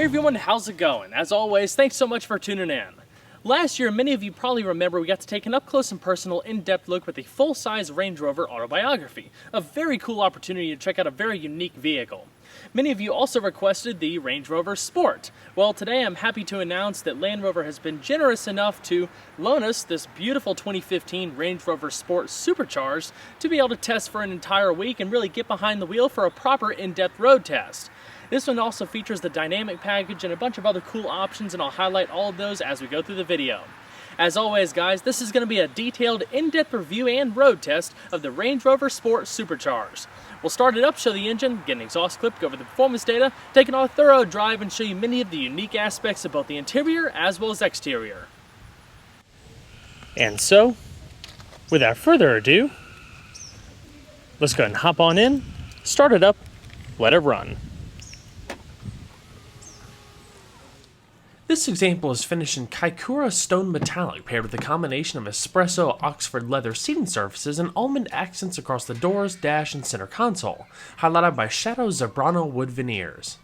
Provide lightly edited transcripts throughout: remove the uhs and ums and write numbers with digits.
everyone, how's it going? As always, thanks so much for tuning in. Last year, many of you probably remember we got to take an up-close and personal, in-depth look with the full-size Range Rover Autobiography, a very cool opportunity to check out a very unique vehicle. Many of you also requested the Range Rover Sport. Well, today I'm happy to announce that Land Rover has been generous enough to loan us this beautiful 2015 Range Rover Sport Supercharged to be able to test for an entire week and really get behind the wheel for a proper in-depth road test. This one also features the dynamic package and a bunch of other cool options, and I'll highlight all of those as we go through the video. As always, guys, this is going to be a detailed, in-depth review and road test of the Range Rover Sport Supercharged. We'll start it up, show the engine, get an exhaust clip, go over the performance data, take it on a thorough drive, and show you many of the unique aspects of both the interior as well as exterior. And so, without further ado, let's go ahead and hop on in, start it up, let it run. This example is finished in Kaikoura stone metallic paired with a combination of espresso Oxford leather seating surfaces and almond accents across the doors, dash, and center console, highlighted by shadow Zebrano wood veneers.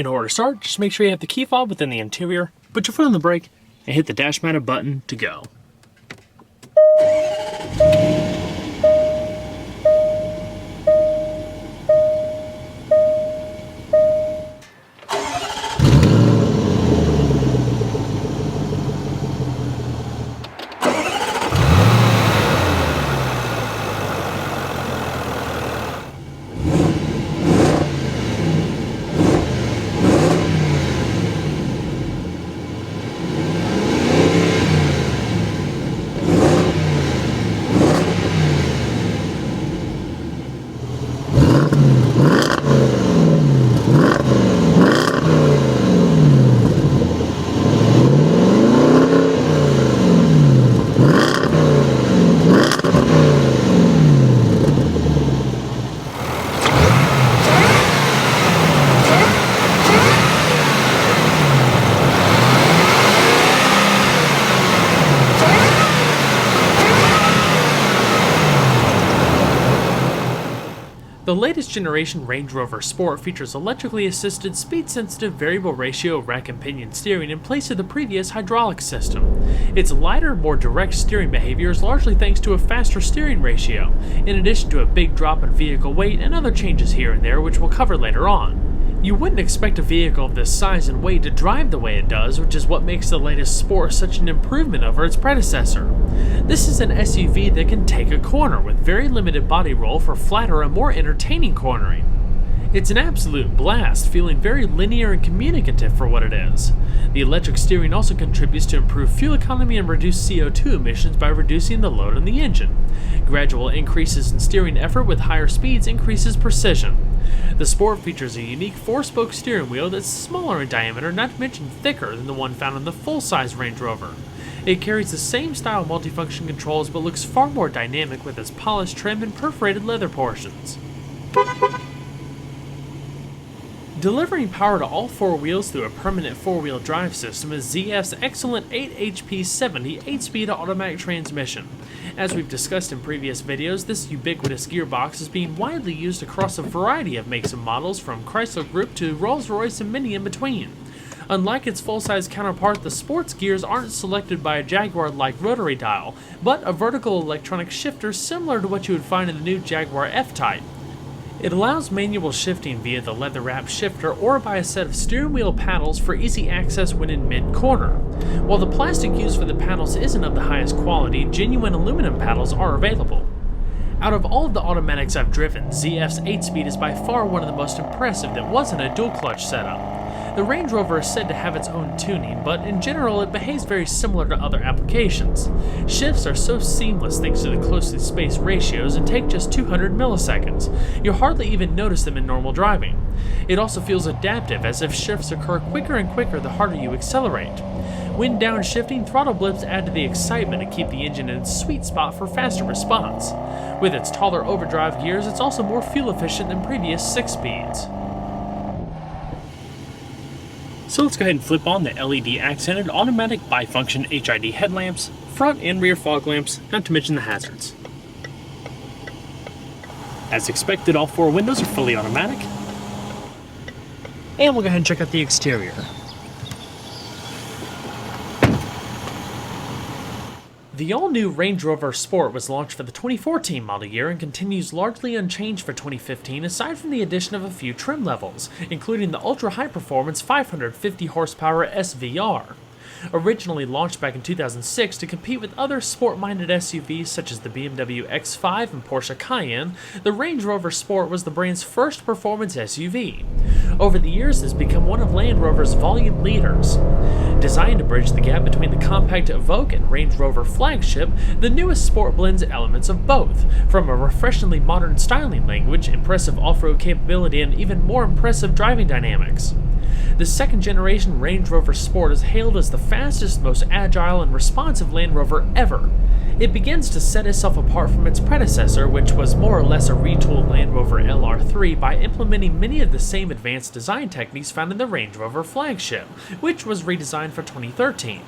In order to start, just make sure you have the key fob within the interior, put your foot on the brake, and hit the dash mounted button to go. The latest generation Range Rover Sport features electrically assisted, speed-sensitive variable ratio rack and pinion steering in place of the previous hydraulic system. Its lighter, more direct steering behavior is largely thanks to a faster steering ratio, in addition to a big drop in vehicle weight and other changes here and there which we'll cover later on. You wouldn't expect a vehicle of this size and weight to drive the way it does, which is what makes the latest Sport such an improvement over its predecessor. This is an SUV that can take a corner with very limited body roll for flatter and more entertaining cornering. It's an absolute blast, feeling very linear and communicative for what it is. The electric steering also contributes to improved fuel economy and reduced CO2 emissions by reducing the load on the engine. Gradual increases in steering effort with higher speeds increases precision. The Sport features a unique 4-spoke steering wheel that's smaller in diameter, not to mention thicker than the one found in the full-size Range Rover. It carries the same style multifunction controls but looks far more dynamic with its polished trim and perforated leather portions. Delivering power to all four wheels through a permanent four-wheel drive system is ZF's excellent 8HP70 8-speed automatic transmission. As we've discussed in previous videos, this ubiquitous gearbox is being widely used across a variety of makes and models from Chrysler Group to Rolls-Royce and many in between. Unlike its full-size counterpart, the Sport's gears aren't selected by a Jaguar-like rotary dial, but a vertical electronic shifter similar to what you would find in the new Jaguar F-Type. It allows manual shifting via the leather-wrapped shifter or by a set of steering wheel paddles for easy access when in mid-corner. While the plastic used for the paddles isn't of the highest quality, genuine aluminum paddles are available. Out of all of the automatics I've driven, ZF's 8-speed is by far one of the most impressive that wasn't a dual-clutch setup. The Range Rover is said to have its own tuning, but in general it behaves very similar to other applications. Shifts are so seamless thanks to the closely spaced ratios and take just 200 milliseconds. You'll hardly even notice them in normal driving. It also feels adaptive, as if shifts occur quicker and quicker the harder you accelerate. When downshifting, throttle blips add to the excitement and keep the engine in its sweet spot for faster response. With its taller overdrive gears, it's also more fuel efficient than previous 6-speeds. So let's go ahead and flip on the LED accented automatic bifunction HID headlamps, front and rear fog lamps, not to mention the hazards. As expected, all 4 windows are fully automatic. And we'll go ahead and check out the exterior. The all-new Range Rover Sport was launched for the 2014 model year and continues largely unchanged for 2015 aside from the addition of a few trim levels, including the ultra-high-performance 550 horsepower SVR. Originally launched back in 2006 to compete with other sport-minded SUVs such as the BMW X5 and Porsche Cayenne, the Range Rover Sport was the brand's first performance SUV. Over the years, it has become one of Land Rover's volume leaders. Designed to bridge the gap between the compact Evoque and Range Rover flagship, the newest Sport blends elements of both, from a refreshingly modern styling language, impressive off-road capability, and even more impressive driving dynamics. The second-generation Range Rover Sport is hailed as the fastest, most agile, and responsive Land Rover ever. It begins to set itself apart from its predecessor, which was more or less a retooled Land Rover LR3, by implementing many of the same advanced design techniques found in the Range Rover flagship, which was redesigned for 2013.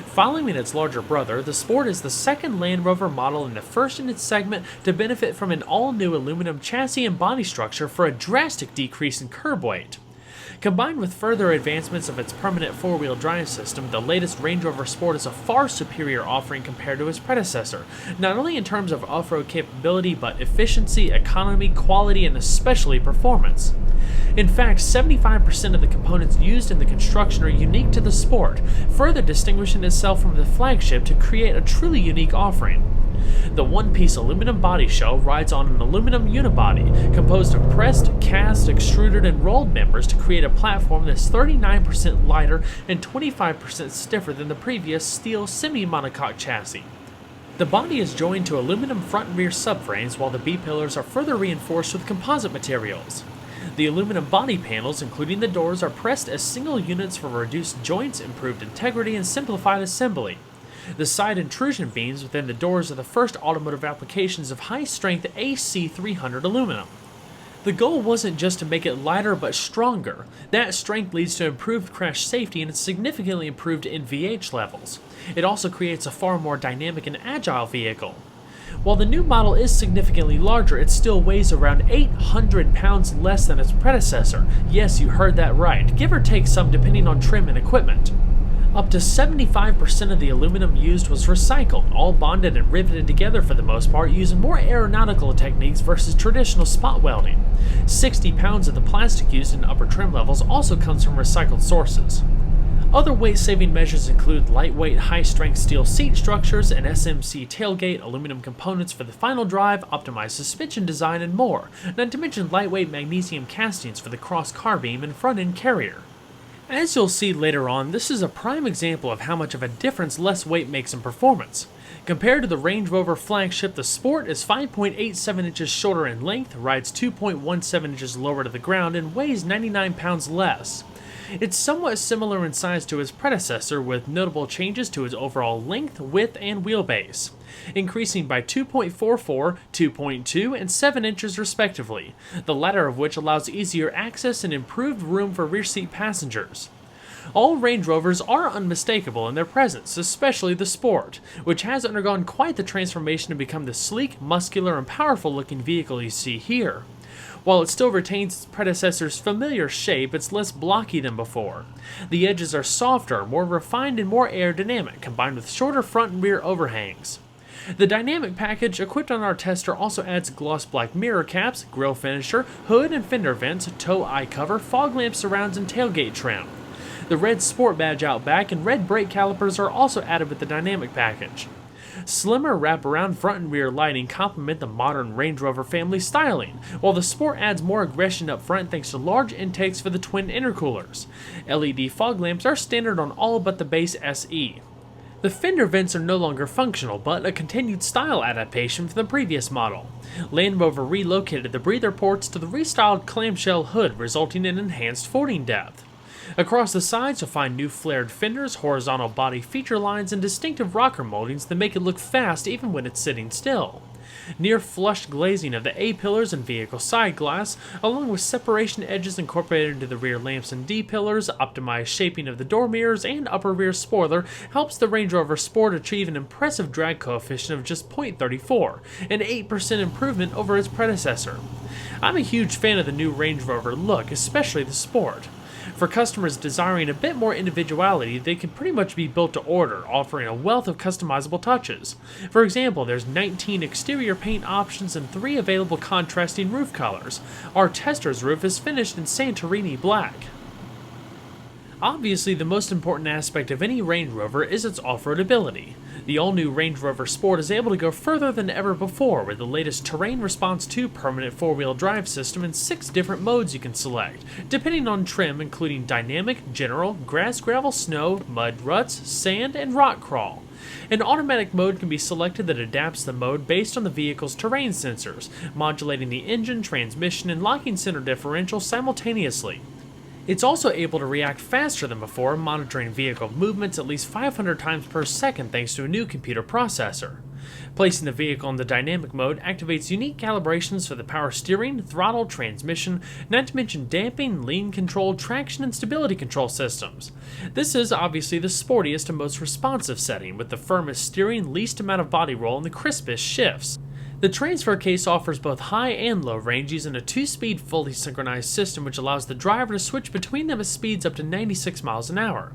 Following its larger brother, the Sport is the second Land Rover model and the first in its segment to benefit from an all-new aluminum chassis and body structure for a drastic decrease in curb weight. Combined with further advancements of its permanent four-wheel drive system, the latest Range Rover Sport is a far superior offering compared to its predecessor, not only in terms of off-road capability, but efficiency, economy, quality, and especially performance. In fact, 75% of the components used in the construction are unique to the Sport, further distinguishing itself from the flagship to create a truly unique offering. The one-piece aluminum body shell rides on an aluminum unibody, composed of pressed, cast, extruded, and rolled members to create a platform that's 39% lighter and 25% stiffer than the previous steel semi-monocoque chassis. The body is joined to aluminum front and rear subframes, while the B-pillars are further reinforced with composite materials. The aluminum body panels, including the doors, are pressed as single units for reduced joints, improved integrity, and simplified assembly. The side intrusion beams within the doors are the first automotive applications of high-strength AC300 aluminum. The goal wasn't just to make it lighter but stronger. That strength leads to improved crash safety and significantly improved NVH levels. It also creates a far more dynamic and agile vehicle. While the new model is significantly larger, it still weighs around 800 pounds less than its predecessor. Yes, you heard that right, give or take some depending on trim and equipment. Up to 75% of the aluminum used was recycled, all bonded and riveted together for the most part using more aeronautical techniques versus traditional spot welding. 60 pounds of the plastic used in upper trim levels also comes from recycled sources. Other weight-saving measures include lightweight, high-strength steel seat structures, an SMC tailgate, aluminum components for the final drive, optimized suspension design, and more, not to mention lightweight magnesium castings for the cross-car beam and front-end carrier. As you'll see later on, this is a prime example of how much of a difference less weight makes in performance. Compared to the Range Rover flagship, the Sport is 5.87 inches shorter in length, rides 2.17 inches lower to the ground, and weighs 99 pounds less. It's somewhat similar in size to its predecessor, with notable changes to its overall length, width, and wheelbase, increasing by 2.44, 2.2, and 7 inches respectively, the latter of which allows easier access and improved room for rear seat passengers. All Range Rovers are unmistakable in their presence, especially the Sport, which has undergone quite the transformation to become the sleek, muscular, and powerful-looking vehicle you see here. While it still retains its predecessor's familiar shape, it's less blocky than before. The edges are softer, more refined, and more aerodynamic, combined with shorter front and rear overhangs. The dynamic package equipped on our tester also adds gloss black mirror caps, grille finisher, hood and fender vents, tow eye cover, fog lamp surrounds, and tailgate trim. The red Sport badge out back and red brake calipers are also added with the dynamic package. Slimmer wraparound front and rear lighting complement the modern Range Rover family styling, while the Sport adds more aggression up front thanks to large intakes for the twin intercoolers. LED fog lamps are standard on all but the base SE. The fender vents are no longer functional, but a continued style adaptation from the previous model. Land Rover relocated the breather ports to the restyled clamshell hood, resulting in enhanced fording depth. Across the sides, you'll find new flared fenders, horizontal body feature lines, and distinctive rocker moldings that make it look fast even when it's sitting still. Near flush glazing of the A-pillars and vehicle side glass, along with separation edges incorporated into the rear lamps and D-pillars, optimized shaping of the door mirrors, and upper rear spoiler helps the Range Rover Sport achieve an impressive drag coefficient of just 0.34, an 8% improvement over its predecessor. I'm a huge fan of the new Range Rover look, especially the Sport. For customers desiring a bit more individuality, they can pretty much be built to order, offering a wealth of customizable touches. For example, there's 19 exterior paint options and 3 available contrasting roof colors. Our tester's roof is finished in Santorini black. Obviously, the most important aspect of any Range Rover is its off-road ability. The all-new Range Rover Sport is able to go further than ever before with the latest Terrain Response 2 permanent 4-wheel drive system and 6 different modes you can select, depending on trim including Dynamic, General, Grass, Gravel, Snow, Mud, Ruts, Sand, and Rock Crawl. An automatic mode can be selected that adapts the mode based on the vehicle's terrain sensors, modulating the engine, transmission, and locking center differential simultaneously. It's also able to react faster than before, monitoring vehicle movements at least 500 times per second thanks to a new computer processor. Placing the vehicle in the dynamic mode activates unique calibrations for the power steering, throttle, transmission, not to mention damping, lean control, traction, and stability control systems. This is obviously the sportiest and most responsive setting, with the firmest steering, least amount of body roll, and the crispest shifts. The transfer case offers both high and low range using a 2-speed fully synchronized system which allows the driver to switch between them at speeds up to 96 miles an hour.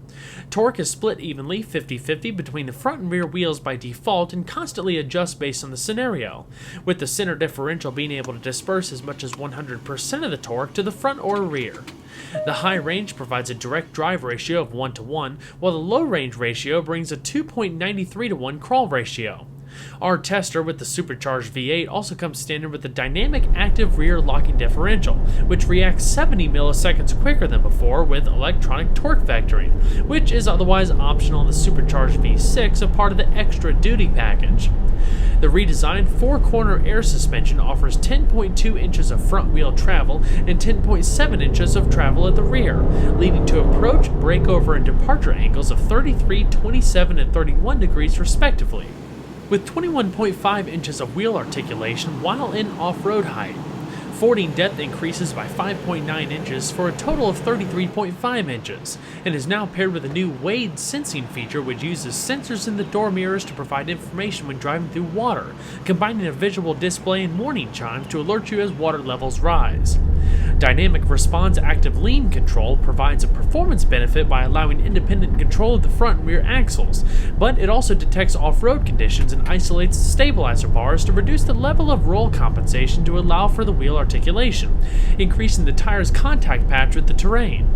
Torque is split evenly 50-50 between the front and rear wheels by default and constantly adjusts based on the scenario, with the center differential being able to disperse as much as 100% of the torque to the front or rear. The high range provides a direct drive ratio of 1:1, while the low range ratio brings a 2.93:1 crawl ratio. Our tester with the supercharged V8 also comes standard with the dynamic active rear locking differential, which reacts 70 milliseconds quicker than before with electronic torque vectoring, which is otherwise optional in the supercharged V6, a part of the extra duty package. The redesigned 4-corner air suspension offers 10.2 inches of front wheel travel and 10.7 inches of travel at the rear, leading to approach, breakover, and departure angles of 33, 27, and 31 degrees respectively, with 21.5 inches of wheel articulation while in off-road height. Fording depth increases by 5.9 inches for a total of 33.5 inches, and is now paired with a new Wade sensing feature which uses sensors in the door mirrors to provide information when driving through water, combining a visual display and warning chimes to alert you as water levels rise. Dynamic Response Active Lean Control provides a performance benefit by allowing independent control of the front and rear axles, but it also detects off-road conditions and isolates the stabilizer bars to reduce the level of roll compensation to allow for the wheel articulation, increasing the tire's contact patch with the terrain.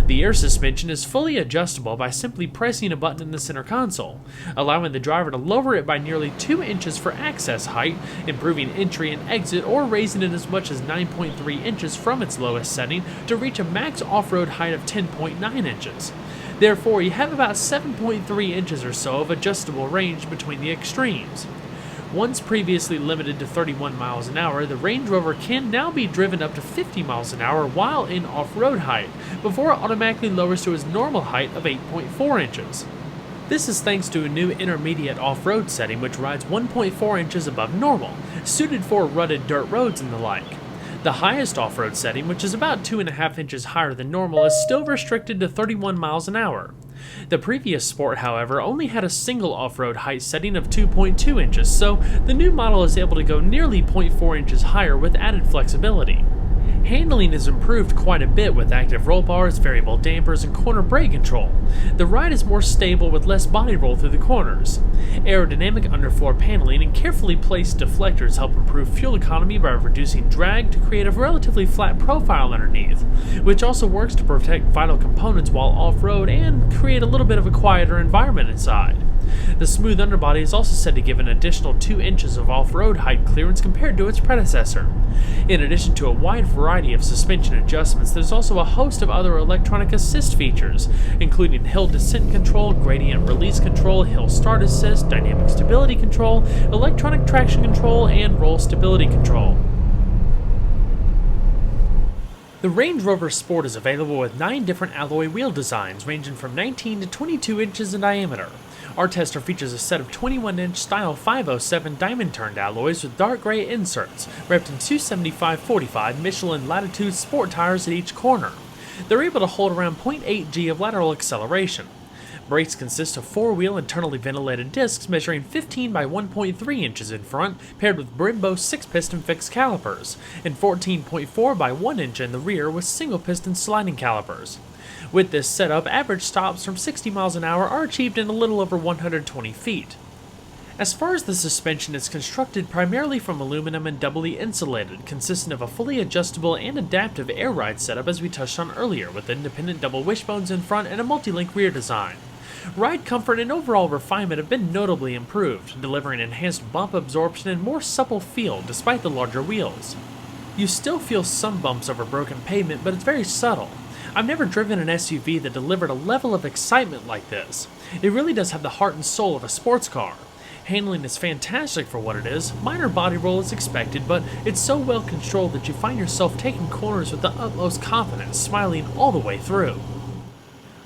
The air suspension is fully adjustable by simply pressing a button in the center console, allowing the driver to lower it by nearly 2 inches for access height, improving entry and exit, or raising it as much as 9.3 inches from its lowest setting to reach a max off-road height of 10.9 inches. Therefore, you have about 7.3 inches or so of adjustable range between the extremes. Once previously limited to 31 miles an hour, the Range Rover can now be driven up to 50 miles an hour while in off-road height, before it automatically lowers to its normal height of 8.4 inches. This is thanks to a new intermediate off-road setting which rides 1.4 inches above normal, suited for rutted dirt roads and the like. The highest off-road setting, which is about 2.5 inches higher than normal, is still restricted to 31 miles an hour. The previous Sport, however, only had a single off-road height setting of 2.2 inches, so the new model is able to go nearly 0.4 inches higher with added flexibility. Handling is improved quite a bit with active roll bars, variable dampers, and corner brake control. The ride is more stable with less body roll through the corners. Aerodynamic underfloor paneling and carefully placed deflectors help improve fuel economy by reducing drag to create a relatively flat profile underneath, which also works to protect vital components while off-road and create a little bit of a quieter environment inside. The smooth underbody is also said to give an additional 2 inches of off-road height clearance compared to its predecessor. In addition to a wide variety of suspension adjustments, there's also a host of other electronic assist features, including hill descent control, gradient release control, hill start assist, dynamic stability control, electronic traction control, and roll stability control. The Range Rover Sport is available with 9 different alloy wheel designs ranging from 19 to 22 inches in diameter. Our tester features a set of 21-inch style 507 diamond-turned alloys with dark gray inserts, wrapped in 275/45 Michelin Latitude sport tires at each corner. They're able to hold around 0.8 g of lateral acceleration. Brakes consist of 4-wheel internally ventilated discs measuring 15 by 1.3 inches in front, paired with Brembo 6-piston fixed calipers, and 14.4 by 1 inch in the rear with single-piston sliding calipers. With this setup, average stops from 60 miles an hour are achieved in a little over 120 feet. As far as the suspension, it's constructed primarily from aluminum and doubly insulated, consisting of a fully adjustable and adaptive air ride setup as we touched on earlier, with independent double wishbones in front and a multi-link rear design. Ride comfort and overall refinement have been notably improved, delivering enhanced bump absorption and more supple feel despite the larger wheels. You still feel some bumps over broken pavement, but it's very subtle. I've never driven an SUV that delivered a level of excitement like this. It really does have the heart and soul of a sports car. Handling is fantastic for what it is, minor body roll is expected, but it's so well controlled that you find yourself taking corners with the utmost confidence, smiling all the way through.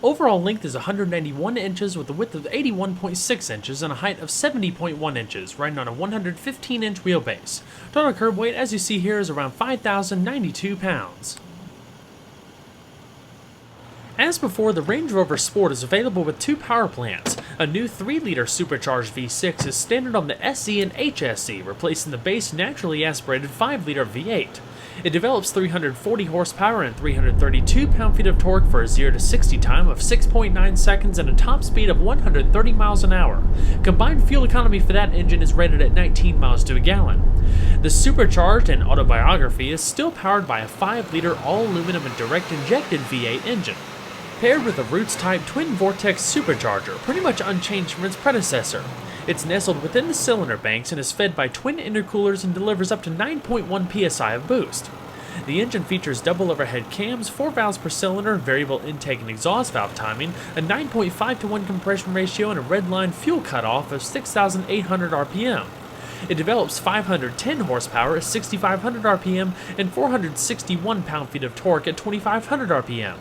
Overall length is 191 inches with a width of 81.6 inches and a height of 70.1 inches, riding on a 115-inch wheelbase. Total curb weight, as you see here, is around 5,092 pounds. As before, the Range Rover Sport is available with 2 power plants. A new 3-liter supercharged V6 is standard on the SE and HSE, replacing the base naturally aspirated 5-liter V8. It develops 340 horsepower and 332 pound-feet of torque for a 0 to 60 time of 6.9 seconds and a top speed of 130 miles an hour. Combined fuel economy for that engine is rated at 19 miles to a gallon. The Supercharged and Autobiography is still powered by a 5-liter all-aluminum and direct-injected V8 engine. Paired with a Roots-type twin-vortex supercharger, pretty much unchanged from its predecessor. It's nestled within the cylinder banks and is fed by twin intercoolers and delivers up to 9.1 psi of boost. The engine features double overhead cams, 4 valves per cylinder, variable intake and exhaust valve timing, a 9.5 to 1 compression ratio, and a redline fuel cutoff of 6,800 RPM. It develops 510 horsepower at 6,500 RPM and 461 pound-feet of torque at 2,500 RPM.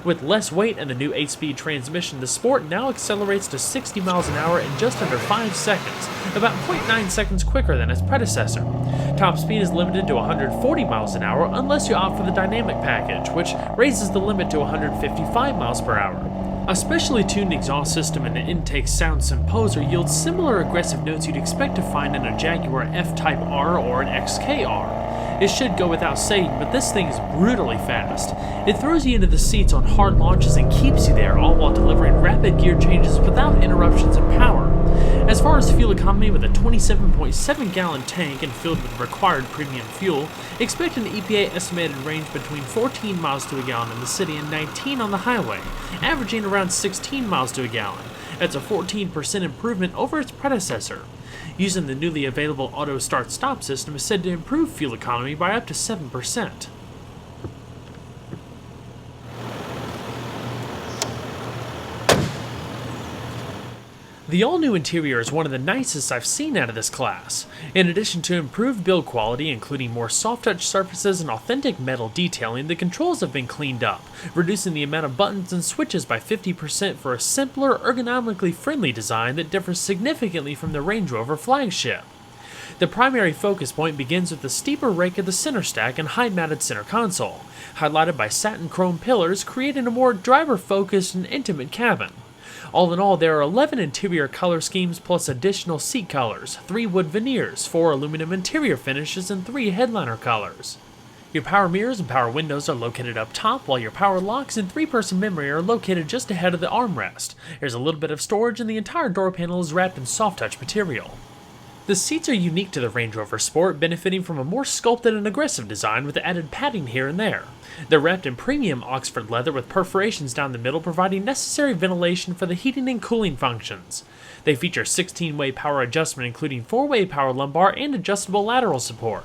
With less weight and a new 8-speed transmission, the Sport now accelerates to 60 miles an hour in just under 5 seconds, about 0.9 seconds quicker than its predecessor. Top speed is limited to 140 miles an hour unless you opt for the dynamic package, which raises the limit to 155 miles per hour. A specially tuned exhaust system and an intake sound symposer yields similar aggressive notes you'd expect to find in a Jaguar F-Type R or an XK-R. It should go without saying, but this thing is brutally fast. It throws you into the seats on hard launches and keeps you there, all while delivering rapid gear changes without interruptions in power. As far as fuel economy, with a 27.7-gallon tank and filled with required premium fuel, expect an EPA estimated range between 14 miles to a gallon in the city and 19 on the highway, averaging around 16 miles to a gallon. That's a 14% improvement over its predecessor. Using the newly available auto start-stop system is said to improve fuel economy by up to 7%. The all-new interior is one of the nicest I've seen out of this class. In addition to improved build quality, including more soft-touch surfaces and authentic metal detailing, the controls have been cleaned up, reducing the amount of buttons and switches by 50% for a simpler, ergonomically friendly design that differs significantly from the Range Rover flagship. The primary focus point begins with the steeper rake of the center stack and high-mounted center console, highlighted by satin chrome pillars, creating a more driver-focused and intimate cabin. All in all, there are 11 interior color schemes plus additional seat colors, 3 wood veneers, 4 aluminum interior finishes, and 3 headliner colors. Your power mirrors and power windows are located up top, while your power locks and 3-person memory are located just ahead of the armrest. There's a little bit of storage and the entire door panel is wrapped in soft-touch material. The seats are unique to the Range Rover Sport, benefiting from a more sculpted and aggressive design with added padding here and there. They're wrapped in premium Oxford leather with perforations down the middle, providing necessary ventilation for the heating and cooling functions. They feature 16-way power adjustment, including 4-way power lumbar and adjustable lateral support.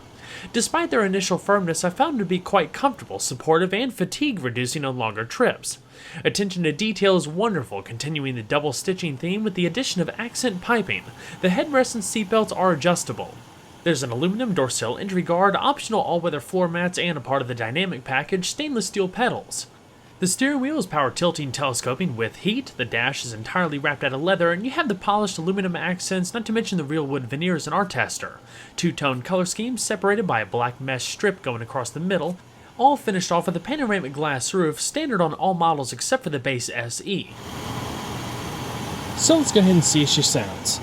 Despite their initial firmness, I found them to be quite comfortable, supportive, and fatigue-reducing on longer trips. Attention to detail is wonderful, continuing the double-stitching theme with the addition of accent piping. The headrests and seatbelts are adjustable. There's an aluminum door sill entry guard, optional all-weather floor mats, and a part of the dynamic package, stainless steel pedals. The steering wheel is power tilting telescoping with heat, the dash is entirely wrapped out of leather, and you have the polished aluminum accents, not to mention the real wood veneers in our tester. Two-tone color schemes separated by a black mesh strip going across the middle, all finished off with a panoramic glass roof, standard on all models except for the base SE. So let's go ahead and see if she sounds.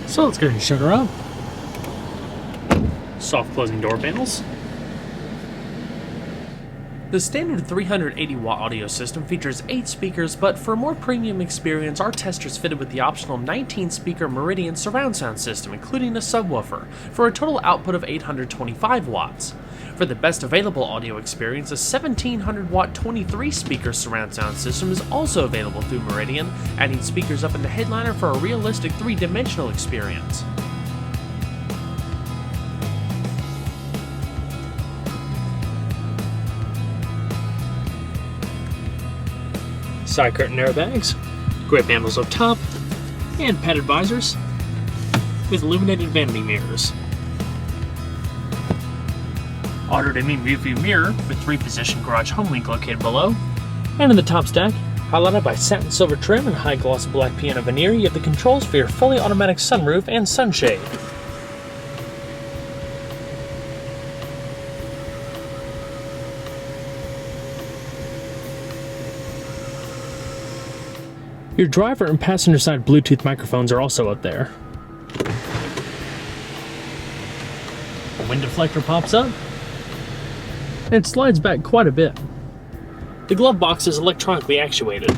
So let's go ahead and shut her up. Soft closing door panels. The standard 380 watt audio system features 8 speakers, but for a more premium experience, our testers fitted with the optional 19 speaker Meridian surround sound system, including a subwoofer, for a total output of 825 watts. For the best available audio experience, a 1700 watt 23 speaker surround sound system is also available through Meridian, adding speakers up in the headliner for a realistic 3-dimensional experience. Side curtain airbags, grip handles up top, and padded visors with illuminated vanity mirrors. Auto-dimming rearview mirror with 3-position garage home link located below. And in the top stack, highlighted by satin silver trim and high gloss black piano veneer, you have the controls for your fully automatic sunroof and sunshade. Your driver and passenger side Bluetooth microphones are also up there. A wind deflector pops up, and it slides back quite a bit. The glove box is electronically actuated.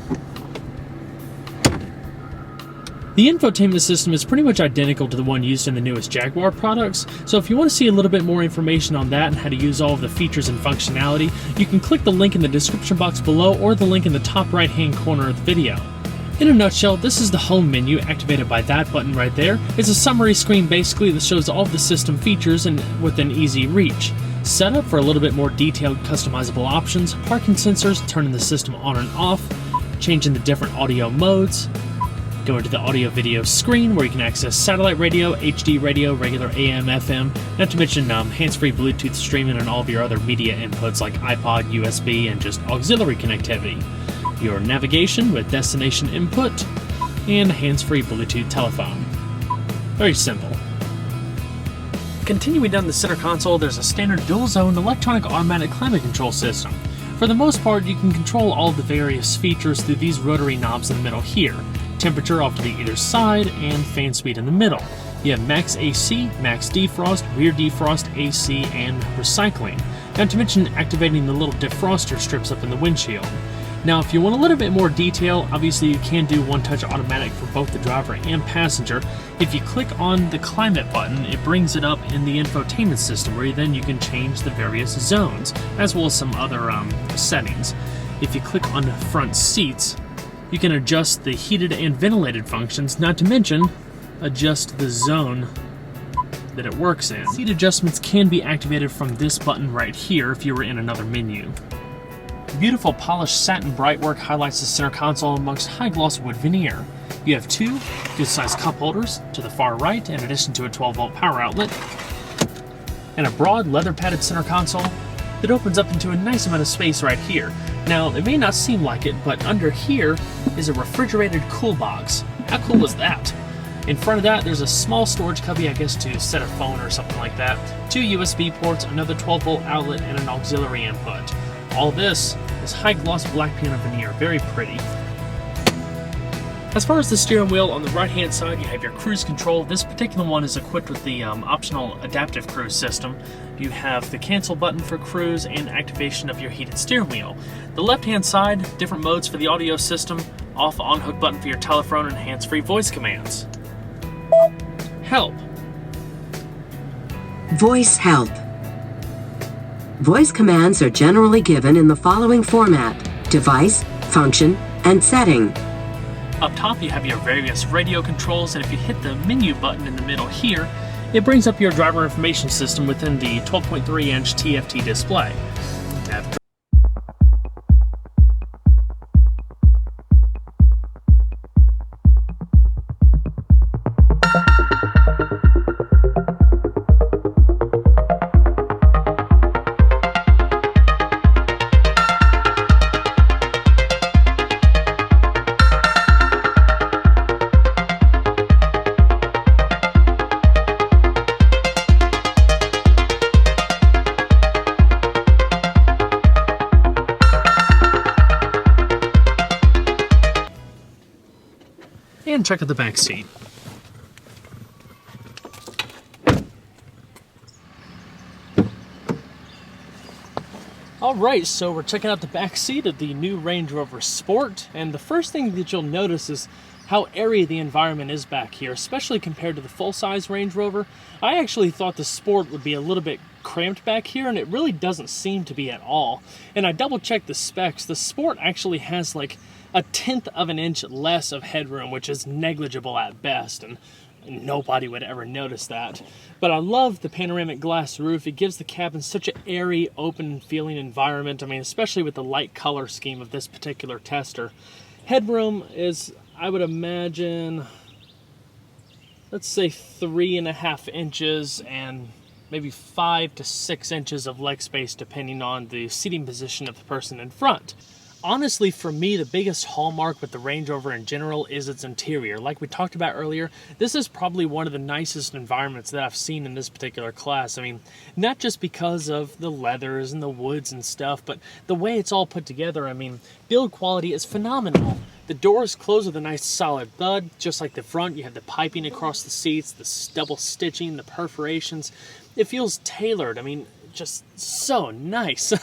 The infotainment system is pretty much identical to the one used in the newest Jaguar products, so if you want to see a little bit more information on that and how to use all of the features and functionality, you can click the link in the description box below or the link in the top right hand corner of the video. In a nutshell, this is the home menu activated by that button right there. It's a summary screen basically that shows all of the system features and within easy reach. Setup for a little bit more detailed customizable options, parking sensors, turning the system on and off, changing the different audio modes, going to the audio video screen where you can access satellite radio, HD radio, regular AM, FM, not to mention hands-free Bluetooth streaming and all of your other media inputs like iPod, USB, and just auxiliary connectivity. Your navigation with destination input, and a hands-free Bluetooth telephone. Very simple. Continuing down the center console, there's a standard dual-zone electronic automatic climate control system. For the most part, you can control all of the various features through these rotary knobs in the middle here. Temperature off to the either side, and fan speed in the middle. You have max AC, max defrost, rear defrost, AC, and recycling. Not to mention activating the little defroster strips up in the windshield. Now, if you want a little bit more detail, obviously you can do one-touch automatic for both the driver and passenger. If you click on the climate button, it brings it up in the infotainment system, where then you can change the various zones, as well as some other settings. If you click on the front seats, you can adjust the heated and ventilated functions, not to mention adjust the zone that it works in. Seat adjustments can be activated from this button right here if you were in another menu. Beautiful polished satin brightwork highlights the center console amongst high gloss wood veneer. You have two good-sized cup holders to the far right, in addition to a 12-volt power outlet, and a broad leather padded center console that opens up into a nice amount of space right here. Now, it may not seem like it, but under here is a refrigerated cool box. How cool is that? In front of that, there's a small storage cubby, I guess to set a phone or something like that, two USB ports, another 12-volt outlet, and an auxiliary input. All this is high gloss black piano veneer, very pretty. As far as the steering wheel, on the right hand side you have your cruise control. This particular one is equipped with the optional adaptive cruise system. You have the cancel button for cruise and activation of your heated steering wheel. The left hand side, different modes for the audio system, off on hook button for your telephone and hands-free voice commands. Help. Voice help. Voice commands are generally given in the following format: device, function, and setting. Up top you have your various radio controls, and if you hit the menu button in the middle here, it brings up your driver information system within the 12.3-inch TFT display. And check out the back seat. Alright, so we're checking out the back seat of the new Range Rover Sport, and the first thing that you'll notice is how airy the environment is back here, especially compared to the full-size Range Rover. I actually thought the Sport would be a little bit cramped back here, and it really doesn't seem to be at all. And I double-checked the specs. The Sport actually has like a 1/10 of an inch less of headroom, which is negligible at best, and nobody would ever notice that. But I love the panoramic glass roof. It gives the cabin such an airy, open feeling environment. I mean, especially with the light color scheme of this particular tester. Headroom is, I would imagine, let's say 3.5 inches, and maybe 5 to 6 inches of leg space depending on the seating position of the person in front. Honestly, for me, the biggest hallmark with the Range Rover in general is its interior. Like we talked about earlier, this is probably one of the nicest environments that I've seen in this particular class. I mean, not just because of the leathers and the woods and stuff, but the way it's all put together. I mean, build quality is phenomenal. The doors close with a nice solid thud, just like the front. You have the piping across the seats, the double stitching, the perforations. It feels tailored. I mean, just so nice.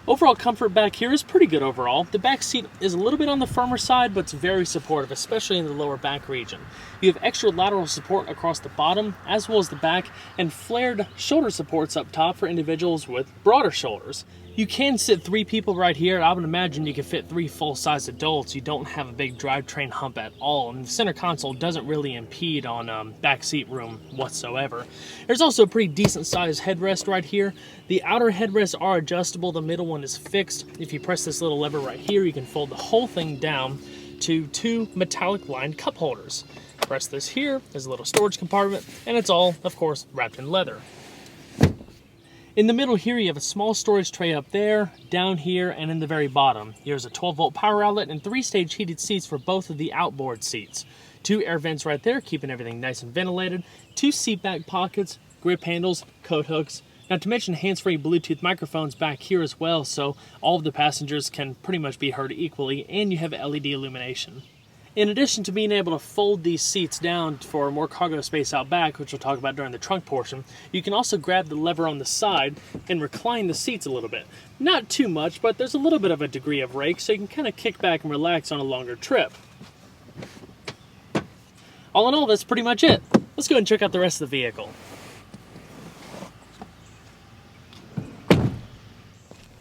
Overall comfort back here is pretty good overall. The back seat is a little bit on the firmer side, but it's very supportive, especially in the lower back region. You have extra lateral support across the bottom, as well as the back, and flared shoulder supports up top for individuals with broader shoulders. You can sit 3 people right here. I would imagine you can fit 3 full-size adults. You don't have a big drivetrain hump at all, and the center console doesn't really impede on back seat room whatsoever. There's also a pretty decent-sized headrest right here. The outer headrests are adjustable. The middle one is fixed. If you press this little lever right here, you can fold the whole thing down to 2 metallic-lined cup holders. Press this here, there's a little storage compartment, and it's all, of course, wrapped in leather. In the middle here, you have a small storage tray up there, down here, and in the very bottom. Here's a 12-volt power outlet and 3-stage heated seats for both of the outboard seats. 2 air vents right there, keeping everything nice and ventilated. 2 seat back pockets, grip handles, coat hooks. Not to mention hands-free Bluetooth microphones back here as well, so all of the passengers can pretty much be heard equally, and you have LED illumination. In addition to being able to fold these seats down for more cargo space out back, which we'll talk about during the trunk portion, you can also grab the lever on the side and recline the seats a little bit. Not too much, but there's a little bit of a degree of rake, so you can kind of kick back and relax on a longer trip. All in all, that's pretty much it. Let's go ahead and check out the rest of the vehicle.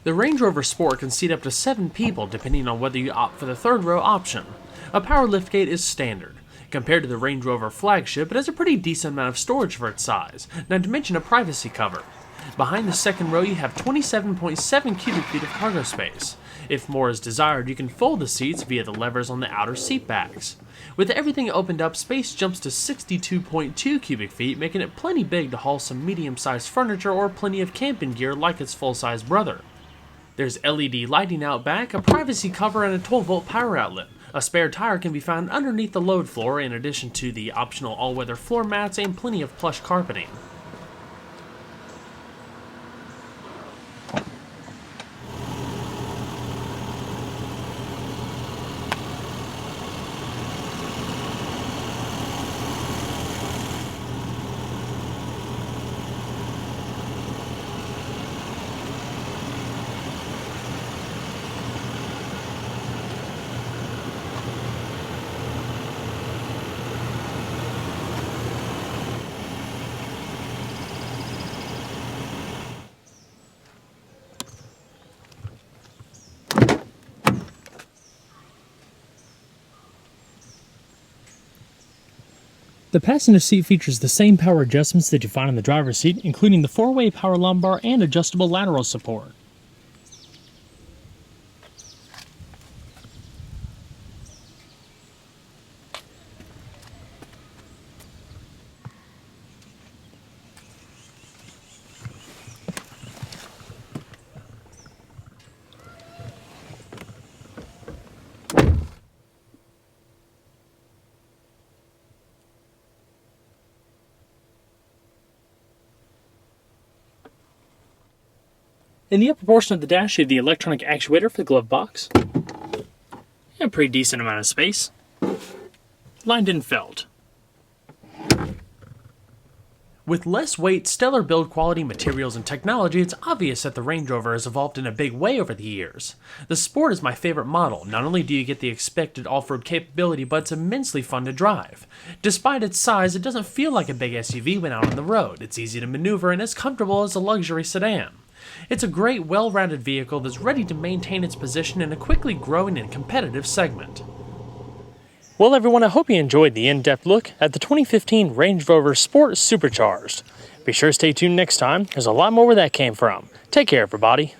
The Range Rover Sport can seat up to 7 people depending on whether you opt for the third row option. A power liftgate is standard. Compared to the Range Rover flagship, it has a pretty decent amount of storage for its size, not to mention a privacy cover. Behind the second row you have 27.7 cubic feet of cargo space. If more is desired, you can fold the seats via the levers on the outer seat backs. With everything opened up, space jumps to 62.2 cubic feet, making it plenty big to haul some medium-sized furniture or plenty of camping gear like its full-size brother. There's LED lighting out back, a privacy cover, and a 12-volt power outlet. A spare tire can be found underneath the load floor in addition to the optional all-weather floor mats and plenty of plush carpeting. The passenger seat features the same power adjustments that you find on the driver's seat, including the 4-way power lumbar and adjustable lateral support. In the upper portion of the dash, you have the electronic actuator for the glove box. A pretty decent amount of space. Lined in felt. With less weight, stellar build quality, materials, and technology, it's obvious that the Range Rover has evolved in a big way over the years. The Sport is my favorite model. Not only do you get the expected off-road capability, but it's immensely fun to drive. Despite its size, it doesn't feel like a big SUV when out on the road. It's easy to maneuver and as comfortable as a luxury sedan. It's a great, well-rounded vehicle that's ready to maintain its position in a quickly growing and competitive segment. Well, everyone, I hope you enjoyed the in-depth look at the 2015 Range Rover Sport Supercharged. Be sure to stay tuned next time. There's a lot more where that came from. Take care, everybody.